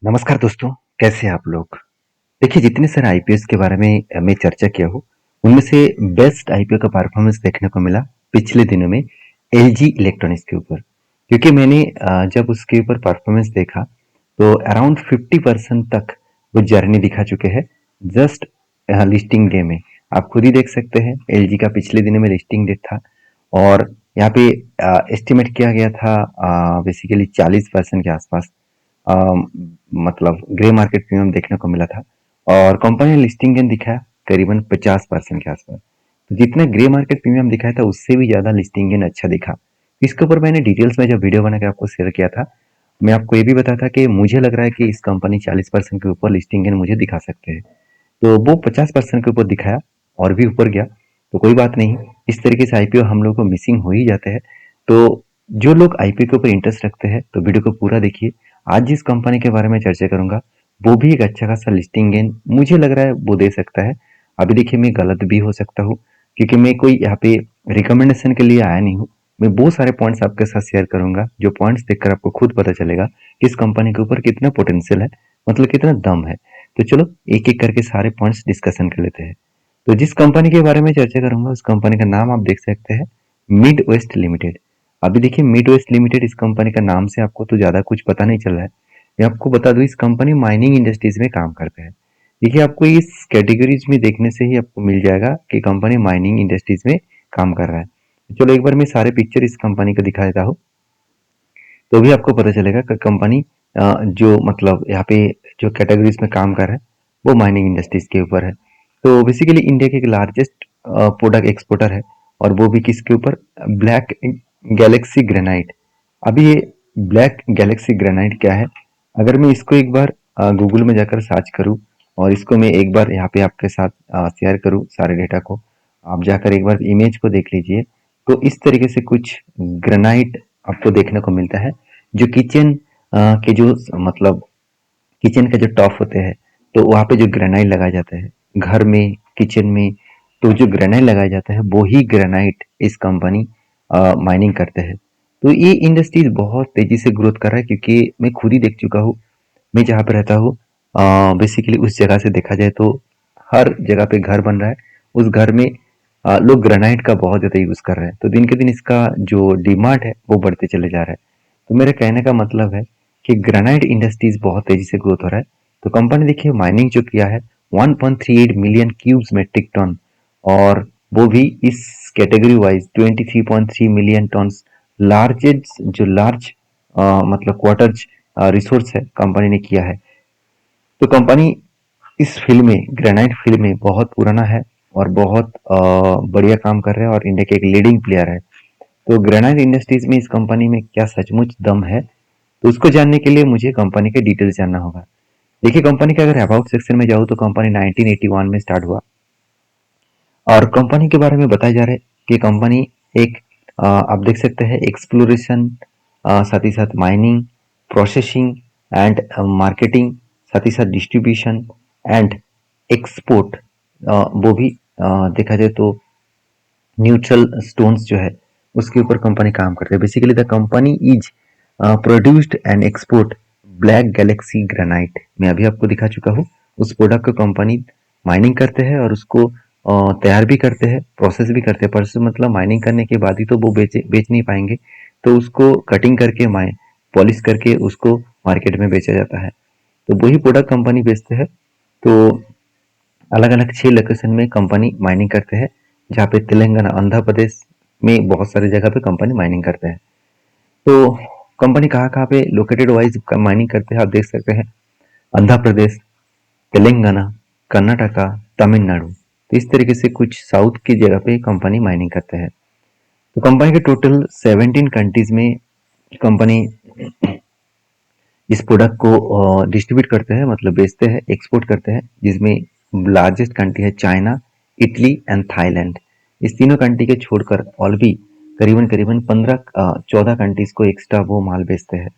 नमस्कार दोस्तों, कैसे हैं आप लोग? देखिए जितने सारे आईपीओस के बारे में मैं चर्चा किया हूँ, उनमें से बेस्ट आईपीओ का परफॉर्मेंस देखने को मिला पिछले दिनों में एलजी इलेक्ट्रॉनिक्स के ऊपर। क्योंकि मैंने जब उसके ऊपर परफॉर्मेंस देखा तो अराउंड 50% तक वो जर्नी दिखा चुके हैं जस्ट लिस्टिंग डे में। आप खुद ही देख सकते हैं एलजी का पिछले दिनों में लिस्टिंग डेट था और यहाँ पे एस्टिमेट किया गया था बेसिकली 40% के आसपास अ, मतलब ग्रे मार्केट प्रीमियम देखने को मिला था और कंपनी ने लिस्टिंग गेन दिखाया करीबन 50% के आसपास। तो जितना ग्रे मार्केट प्रीमियम दिखाया था उससे भी ज्यादा लिस्टिंग गेन अच्छा दिखा। इसके ऊपर मैंने डिटेल्स में जब वीडियो बना के आपको शेयर किया था, मैं आपको ये भी बताया था कि मुझे लग रहा है कि इस कंपनी 40% के ऊपर लिस्टिंग गेन मुझे दिखा सकते हैं। तो वो 50% के ऊपर दिखाया और भी ऊपर गया। तो कोई बात नहीं, इस तरीके से आईपीओ हम लोग को मिसिंग हो ही जाते हैं। तो जो लोग आईपीओ के ऊपर इंटरेस्ट रखते हैं तो वीडियो को पूरा देखिए। आज जिस कंपनी के बारे में चर्चा करूंगा वो भी एक अच्छा खासा लिस्टिंग गेन मुझे लग रहा है वो दे सकता है। अभी देखिए मैं गलत भी हो सकता हूँ क्योंकि मैं कोई यहाँ पे रिकमेंडेशन के लिए आया नहीं हूँ। मैं बहुत सारे पॉइंट्स आपके साथ शेयर करूंगा जो पॉइंट्स देखकर आपको खुद पता चलेगा कि इस कंपनी के ऊपर कितना पोटेंशियल है, मतलब कितना दम है। तो चलो एक एक करके सारे पॉइंट्स डिस्कशन कर लेते हैं। तो जिस कंपनी के बारे में चर्चा करूंगा उस कंपनी का नाम आप देख सकते हैं, मिड वेस्ट लिमिटेड। अभी देखिए मिड वेस्ट लिमिटेड इस कंपनी का नाम से आपको तो ज्यादा कुछ पता नहीं चल रहा है। मैं आपको बता दूं इस कंपनी माइनिंग इंडस्ट्रीज में काम करते हैं। देखिए आपको इस कैटेगरीज में देखने से ही आपको मिल जाएगा कि कंपनी माइनिंग इंडस्ट्रीज में काम कर रहा है। चलो एक बार मैं सारे पिक्चर इस कंपनी को दिखा देता हूँ तो भी आपको पता चलेगा कि कंपनी जो मतलब यहाँ पे जो कैटेगरीज में काम कर रहा है वो माइनिंग इंडस्ट्रीज के ऊपर है। तो बेसिकली इंडिया के एक लार्जेस्ट प्रोडक्ट एक्सपोर्टर है और वो भी किसके ऊपर, ब्लैक गैलेक्सी ग्रेनाइट। अभी ये ब्लैक गैलेक्सी ग्रेनाइट क्या है, अगर मैं इसको एक बार गूगल में जाकर सर्च करूँ और इसको मैं एक बार यहाँ पे आपके साथ शेयर करूँ सारे डेटा को, आप जाकर एक बार इमेज को देख लीजिए। तो इस तरीके से कुछ ग्रेनाइट आपको देखने को मिलता है जो किचन के जो मतलब किचन के जो टॉप होते हैं तो वहाँ पे जो ग्रेनाइट लगाया जाता है घर में, किचन में, तो जो ग्रेनाइट लगाया जाता है वो ही ग्रेनाइट इस कंपनी माइनिंग करते हैं। तो ये इंडस्ट्रीज बहुत तेजी से ग्रोथ कर रहा है क्योंकि मैं खुद ही देख चुका हूँ। मैं जहाँ पे रहता हूँ बेसिकली उस जगह से देखा जाए तो हर जगह पे घर बन रहा है। उस घर में लोग ग्रेनाइट का बहुत ज़्यादा यूज़ कर रहे हैं, तो दिन के दिन इसका जो डिमांड है वो बढ़ते चले जा रहा है। तो मेरे कहने का मतलब है कि ग्रेनाइट इंडस्ट्रीज बहुत तेजी से ग्रोथ हो रहा है। तो कंपनी देखिए माइनिंग जो किया है 1.38 मिलियन क्यूब्स मेट्रिक टन, और वो भी इस category wise 23.3 million ton largest जो लार्ज मतलब क्वार्टर्स रिसोर्स है कंपनी ने किया है। तो कंपनी इस फील्ड में ग्रेनाइट फील्ड में बहुत पुराना है और बहुत बढ़िया काम कर रहा है और इंडिया के एक लीडिंग प्लेयर है। तो ग्रेनाइट इंडस्ट्रीज में इस कंपनी में क्या सचमुच दम है, तो उसको जानने के लिए मुझे कंपनी के डिटेल्स जानना होगा। देखिए कंपनी के अगर अबाउट सेक्शन में जाऊँ तो कंपनी 1981 में स्टार्ट हुआ और कंपनी के बारे में बताया जा रहा है कि कंपनी एक आप देख सकते हैं एक्सप्लोरेशन, साथ ही साथ माइनिंग, प्रोसेसिंग एंड मार्केटिंग, साथ ही साथ डिस्ट्रीब्यूशन एंड एक्सपोर्ट, वो भी देखा जाए तो न्यूट्रल स्टोन्स जो है उसके ऊपर कंपनी काम करती है। Basically the company is produced and export black Galaxy granite. मैं अभी आपको दिखा चुका हूँ उस प्रोडक्ट को कंपनी माइनिंग करते हैं और उसको तैयार भी करते हैं, प्रोसेस भी करते हैं। प्रोसेस मतलब माइनिंग करने के बाद ही तो वो बेच नहीं पाएंगे, तो उसको कटिंग करके पॉलिश करके उसको मार्केट में बेचा जाता है। तो वही प्रोडक्ट कंपनी बेचते हैं। तो अलग अलग 6 लोकेशन में कंपनी माइनिंग करते हैं, जहाँ पे तेलंगाना, आंध्र प्रदेश में बहुत सारी जगह पे कंपनी माइनिंग करते हैं। तो कंपनी कहाँ कहाँ पे लोकेटेड वाइज माइनिंग करते हैं आप देख सकते हैं, आंध्र प्रदेश, तेलंगाना, कर्नाटका, तमिलनाडु। तो इस तरीके से कुछ साउथ की जगह पे कंपनी माइनिंग करते हैं। तो कंपनी के टोटल 17 कंट्रीज में कंपनी इस प्रोडक्ट को डिस्ट्रीब्यूट करते हैं, मतलब बेचते हैं, एक्सपोर्ट करते हैं, जिसमें लार्जेस्ट कंट्री है चाइना, इटली एंड थाईलैंड। इस तीनों कंट्री के छोड़कर और भी करीबन करीबन 14 कंट्रीज को एक्स्ट्रा वो माल बेचते हैं।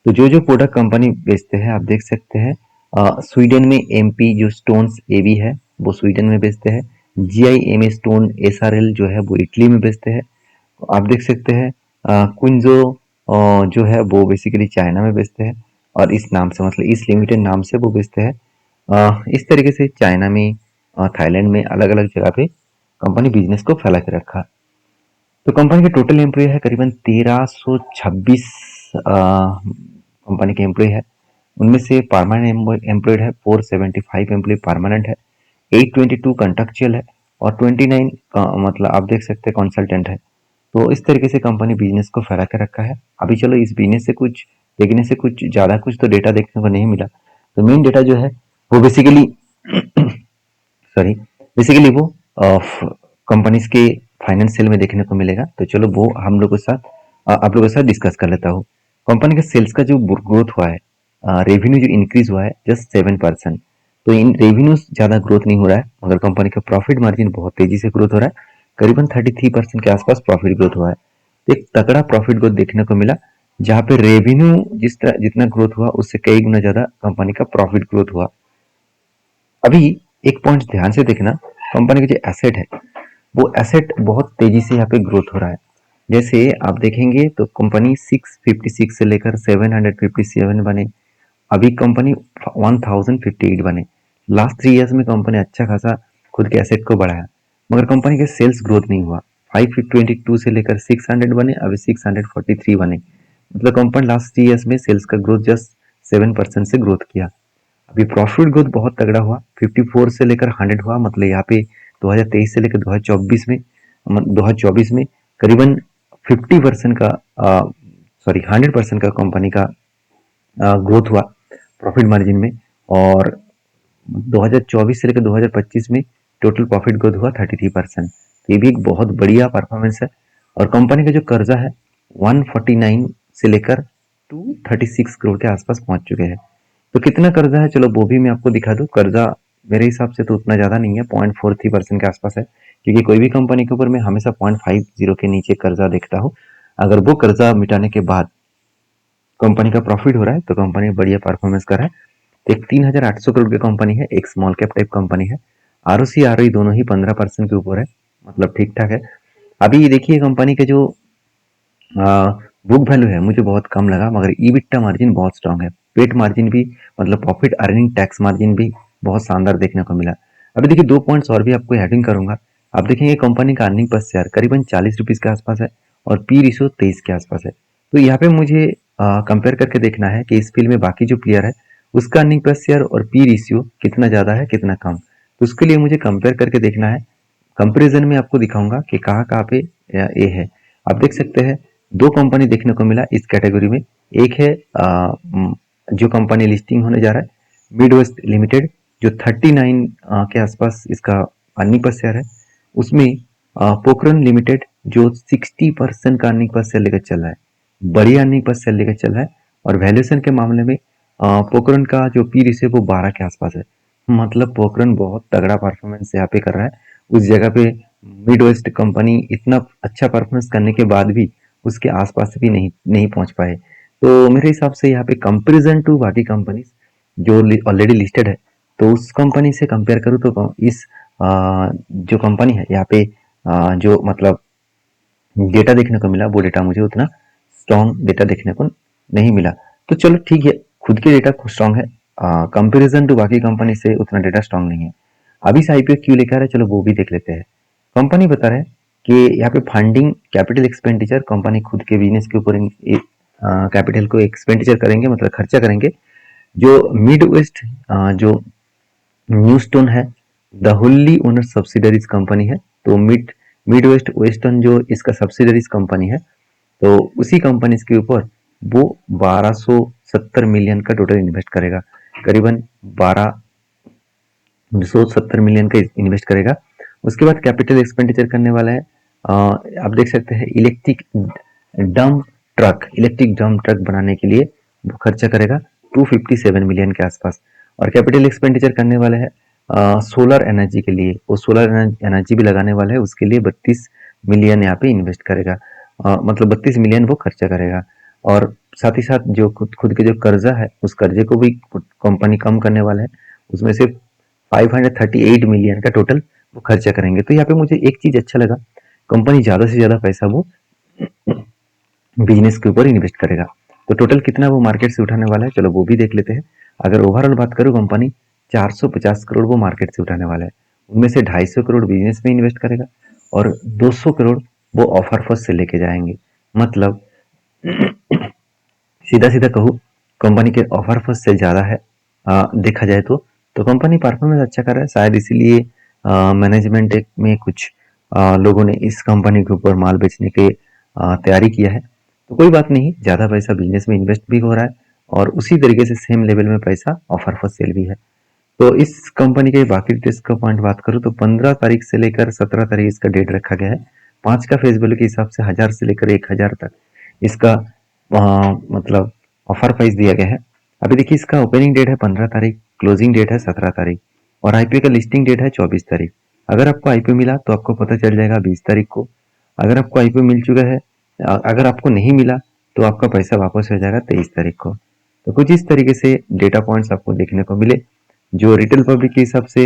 तो जो जो प्रोडक्ट कंपनी बेचते हैं आप देख सकते हैं, स्वीडन में एमपी जो स्टोन्स एवी है वो स्वीडन में बेचते हैं। जीआईएमए स्टोन एसआरएल जो है वो इटली में बेचते हैं। आप देख सकते हैं क्विंजो जो है वो बेसिकली चाइना में बेचते हैं। और इस नाम से मतलब इस लिमिटेड नाम से वो बेचते हैं। इस तरीके से चाइना में थाईलैंड में अलग अलग जगह पे कंपनी बिजनेस को फैला के रखा। तो कंपनी के टोटल एम्प्लॉय है करीबन 1326 कंपनी के एम्प्लॉय है। उनमें से परमानेंट एम्प्लॉयड है 475 एम्प्लॉय परमानेंट है, 822 कंट्रेक्चुअल है और 29 मतलब आप देख सकते हैं कंसल्टेंट है। तो इस तरीके से कंपनी बिजनेस को फैला के रखा है। अभी चलो इस बिजनेस से कुछ देखने से कुछ ज़्यादा कुछ तो डेटा देखने को नहीं मिला। तो मेन डेटा जो है वो बेसिकली सॉरी बेसिकली वो कंपनीज के फाइनेंशियल में देखने को मिलेगा। तो चलो वो हम लोग के साथ आप लोगों के साथ डिस्कस कर लेता हूँ। कंपनी के सेल्स का जो ग्रोथ हुआ है, रेवेन्यू जो इंक्रीज हुआ है जस्ट 7%। तो इन रेवेन्यू ज़्यादा ग्रोथ नहीं हो रहा है, मगर कंपनी का प्रॉफिट मार्जिन बहुत तेजी से ग्रोथ हो रहा है। करीबन 33% के आसपास प्रॉफिट ग्रोथ हुआ है। तो एक तगड़ा प्रॉफिट ग्रोथ देखने को मिला, जहाँ पे रेवेन्यू जितना ग्रोथ हुआ उससे कई गुना ज़्यादा कंपनी का प्रॉफिट ग्रोथ हुआ। अभी एक पॉइंट ध्यान से देखना, कंपनी का जो एसेट है वो एसेट बहुत तेजी से यहाँ पे ग्रोथ हो रहा है। जैसे आप देखेंगे तो कंपनी 656 से लेकर 757 बने, अभी कंपनी 1058 बने। लास्ट 3 ईयर्स में कंपनी अच्छा खासा खुद के एसेट को बढ़ाया, मगर कंपनी के सेल्स ग्रोथ नहीं हुआ। 522 से लेकर 600 बने, अभी 643 बने। मतलब कंपनी लास्ट 3 ईयर्स में सेल्स का ग्रोथ जस्ट 7% से ग्रोथ किया। अभी प्रॉफिट ग्रोथ बहुत तगड़ा हुआ, 54 से लेकर 100 हुआ। मतलब यहाँ पे 2023 से लेकर 2024 में करीबन 50% का सॉरी 100% का कंपनी का ग्रोथ हुआ प्रॉफिट मार्जिन में। और 2024 से लेकर 2025 में टोटल प्रॉफिट ग्रोथ हुआ 33%। तो ये भी एक बहुत बढ़िया परफॉर्मेंस है। और कंपनी का जो कर्जा है 149 से लेकर 236 करोड़ के आसपास पहुंच चुके हैं। तो कितना कर्जा है चलो वो भी मैं आपको दिखा दूं। कर्जा मेरे हिसाब से तो उतना ज़्यादा नहीं है, 0.43% के आसपास है, क्योंकि कोई भी कंपनी के ऊपर मैं हमेशा 0.50 के नीचे कर्जा देखता हूँ। अगर वो कर्जा मिटाने के बाद कंपनी का प्रॉफिट हो रहा है तो कंपनी बढ़िया परफॉर्मेंस कर रहा है। एक 3800 करोड़ की कंपनी है, एक स्मॉल कैप टाइप कंपनी है। आरओसी आरओई दोनों ही 15% के ऊपर है, मतलब ठीक ठाक है। अभी देखिए कंपनी के जो बुक वैल्यू है मुझे बहुत कम लगा, मगर ईबिट्टा मार्जिन बहुत स्ट्रांग है। पेट मार्जिन भी मतलब प्रॉफिट अर्निंग टैक्स मार्जिन भी बहुत शानदार देखने को मिला। अभी देखिए 2 पॉइंट्स और भी आपको हेडिंग करूंगा। आप देखेंगे कंपनी का अर्निंग पर शेयर करीबन 40 रुपीज के आसपास है और पी रेशियो 23 के आसपास है। तो यहाँ पे मुझे कंपेयर करके देखना है कि इस फील्ड में बाकी जो प्लेयर है उसका अर्निंग पर शेयर और पी रेशियो कितना ज़्यादा है कितना कम। तो उसके लिए मुझे कंपेयर करके देखना है। कंपैरिजन में आपको दिखाऊंगा कि कहाँ कहाँ पे ये है। आप देख सकते हैं दो कंपनी देखने को मिला इस कैटेगरी में। एक है जो कंपनी लिस्टिंग होने जा रहा है मिडवेस्ट लिमिटेड, जो 39 के आसपास इसका अर्निंग पर शेयर है। उसमें पोखरन लिमिटेड जो 60% का अर्निंग पर शेयर लेकर चल रहा है, बढ़िया अर्निंग पर शेयर लेकर चल रहा है। और वैल्यूएशन के मामले में पोखरन का जो पी रेशियो वो 12 के आसपास है। मतलब पोखरन बहुत तगड़ा परफॉर्मेंस यहाँ पे कर रहा है। उस जगह पे मिड वेस्ट कंपनी इतना अच्छा परफॉर्मेंस करने के बाद भी उसके आसपास भी नहीं नहीं पहुंच पाए। तो मेरे हिसाब से यहाँ पे कंपैरिजन टू बाकी कंपनी जो ऑलरेडी लिस्टेड है, तो उस कंपनी से कंपेयर करूँ तो इस जो कंपनी है यहाँ पे जो मतलब डेटा देखने को मिला वो डेटा मुझे उतना स्ट्रॉन्ग डेटा देखने को नहीं मिला। तो चलो ठीक है, खुद के डेटा स्ट्रॉन्ग है, कंपैरिजन टू बाकी कंपनी से उतना डेटा स्ट्रॉन्ग नहीं है। अभी से आईपीओ क्यों लेकर है चलो वो भी देख लेते हैं। कंपनी बता रहे हैं कि यहाँ पे फंडिंग कैपिटल एक्सपेंडिचर कंपनी खुद के बिजनेस के ऊपर कैपिटल को एक्सपेंडिचर करेंगे, मतलब खर्चा करेंगे। जो मिड वेस्ट जो न्यू स्टोन है the Holi owner subsidiaries company है। तो मिड वेस्ट वेस्टर्न जो इसका सब्सिडरीज कंपनी है, तो उसी कंपनी के ऊपर वो 1270 मिलियन का टोटल इन्वेस्ट करेगा, करीबन 1270 मिलियन का इन्वेस्ट करेगा। उसके बाद कैपिटल एक्सपेंडिचर करने वाला है आप देख सकते हैं इलेक्ट्रिक डंप ट्रक बनाने के लिए वो खर्चा करेगा 257 मिलियन के आसपास। और कैपिटल एक्सपेंडिचर करने वाला है सोलर एनर्जी के लिए, वो सोलर एनर्जी भी लगाने वाला है, उसके लिए 32 मिलियन यहाँ पे इन्वेस्ट करेगा। मतलब 32 मिलियन वो खर्चा करेगा। और साथ ही साथ जो खुद के जो कर्जा है उस कर्जे को भी कंपनी कम करने वाला है, उसमें से 538 मिलियन का टोटल वो खर्चा करेंगे। तो यहाँ पे मुझे एक चीज अच्छा लगा, कंपनी ज्यादा से ज्यादा पैसा वो बिजनेस के ऊपर इन्वेस्ट करेगा। तो टोटल कितना वो मार्केट से उठाने वाला है, चलो वो भी देख लेते हैं। अगर ओवरऑल बात करूँ, कंपनी 450 करोड़ वो मार्केट से उठाने वाला है। उनमें से 250 करोड़ बिजनेस में इन्वेस्ट करेगा और 200 करोड़ वो ऑफर फर्स्ट से लेके जाएंगे। मतलब सीधा सीधा कहूँ, कंपनी के ऑफर फर्स्ट से ज़्यादा है देखा जाए तो कंपनी परफॉर्मेंस अच्छा कर रहा है। शायद इसीलिए मैनेजमेंट में कुछ लोगों ने इस कंपनी के ऊपर माल बेचने की तैयारी किया है। तो कोई बात नहीं, ज़्यादा पैसा बिजनेस में इन्वेस्ट भी हो रहा है और उसी तरीके से सेम लेवल में पैसा ऑफर फॉर सेल भी है। तो इस कंपनी के बाकी डिटेल्स का पॉइंट बात करूँ तो 15 तारीख से लेकर 17 तारीख इसका डेट रखा गया है। 5 का फेस वैल्यू के हिसाब से 1000 से लेकर 1000 तक इसका मतलब ऑफर प्राइस दिया गया है। अभी देखिए, इसका ओपनिंग डेट है 15 तारीख, क्लोजिंग डेट है 17 तारीख और आईपीओ का लिस्टिंग डेट है 24 तारीख। अगर आपको आईपीओ मिला तो आपको पता चल जाएगा 20 तारीख को। अगर आपको आईपीओ मिल चुका है, अगर आपको नहीं मिला तो आपका पैसा वापस हो जाएगा 23 तारीख को। तो कुछ इस तरीके से डेटा पॉइंट्स आपको देखने को मिले, जो रिटेल पब्लिक के हिसाब से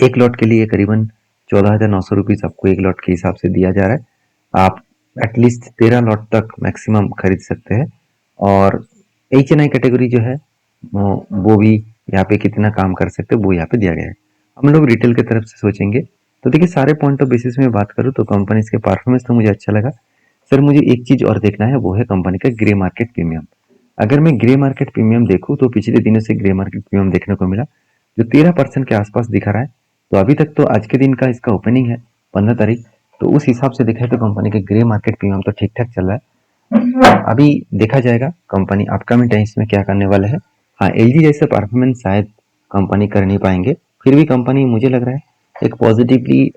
एक लॉट के लिए करीबन 14,900 रुपीज आपको एक लॉट के हिसाब से दिया जा रहा है। आप एटलीस्ट 13 लॉट तक मैक्सिमम खरीद सकते हैं और HNI कैटेगरी जो है वो भी यहाँ पे कितना काम कर सकते हैं वो यहाँ पे दिया गया है। हम लोग रिटेल की तरफ से सोचेंगे तो देखिए, सारे पॉइंट ऑफ बेसिस में बात करूँ तो कंपनीज के परफॉर्मेंस तो मुझे अच्छा लगा। सर मुझे एक चीज और देखना है, वो है कंपनी का ग्रे मार्केट प्रीमियम। अगर मैं ग्रे मार्केट प्रीमियम देखूं तो पिछले दिनों से ग्रे मार्केट प्रीमियम देखने को मिला जो 13% के आसपास दिखा रहा है। तो अभी तक तो आज के दिन का इसका ओपनिंग है 15 तारीख, तो उस हिसाब से देखा तो कंपनी के ग्रे मार्केट प्रीमियम तो ठीक ठाक चल रहा है। अभी देखा जाएगा कंपनी अपकमिंग टाइम्स में क्या करने वाला है। हाँ, एलजी जैसे परफॉर्मेंस शायद कंपनी कर नहीं पाएंगे, फिर भी कंपनी मुझे लग रहा है एक पॉजिटिवली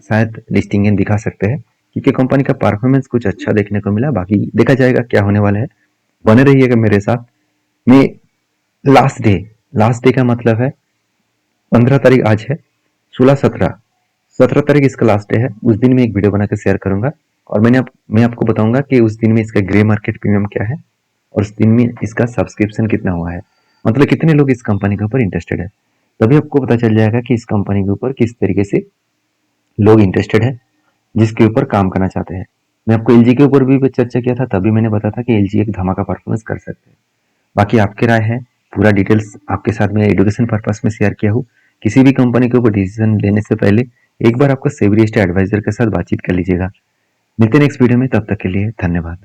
शायद लिस्टिंग दिखा सकते हैं, क्योंकि कंपनी का परफॉर्मेंस कुछ अच्छा देखने को मिला। बाकी देखा जाएगा क्या होने वाला है, बने रहिएगा मेरे साथ। मैं लास्ट डे का मतलब है 15 तारीख आज है, 17 तारीख इसका लास्ट डे है। उस दिन मैं एक वीडियो बनाकर शेयर करूंगा और मैं आपको बताऊंगा कि उस दिन में इसका ग्रे मार्केट प्रीमियम क्या है और उस दिन में इसका सब्सक्रिप्शन कितना हुआ है, मतलब कितने लोग इस कंपनी के ऊपर इंटरेस्टेड है। तभी आपको पता चल जाएगा कि इस कंपनी के ऊपर किस तरीके से लोग इंटरेस्टेड है, जिसके ऊपर काम करना चाहते हैं। मैं आपको एलजी के ऊपर भी चर्चा किया था, तभी मैंने बताया था कि एलजी एक धमाका परफॉर्मेंस कर सकते हैं। बाकी आपकी राय है, पूरा डिटेल्स आपके साथ में एजुकेशन पर्पस में शेयर किया हूँ। किसी भी कंपनी के ऊपर डिसीजन लेने से पहले एक बार आपका सेबी रजिस्टर्ड एडवाइजर के साथ बातचीत कर लीजिएगा। मिलते हैं नेक्स्ट वीडियो में, तब तक के लिए धन्यवाद।